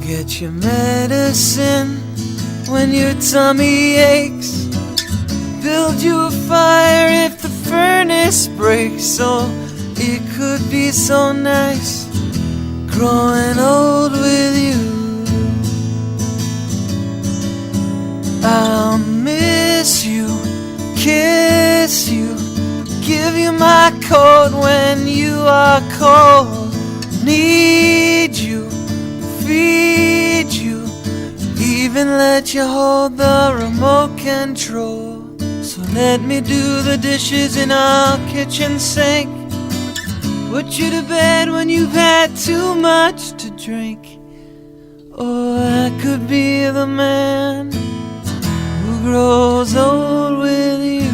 get your medicine when your tummy aches. Build you a fire if the furnace breaks. Oh, it could be so nice growing old with you. I'll miss you, kiss you, give you my coat when you are cold. Need you, feed you, even let you hold the remote control. So let me do the dishes in our kitchen sink, put you to bed when you've had too much to drink. Or I could be the man who grows old with you.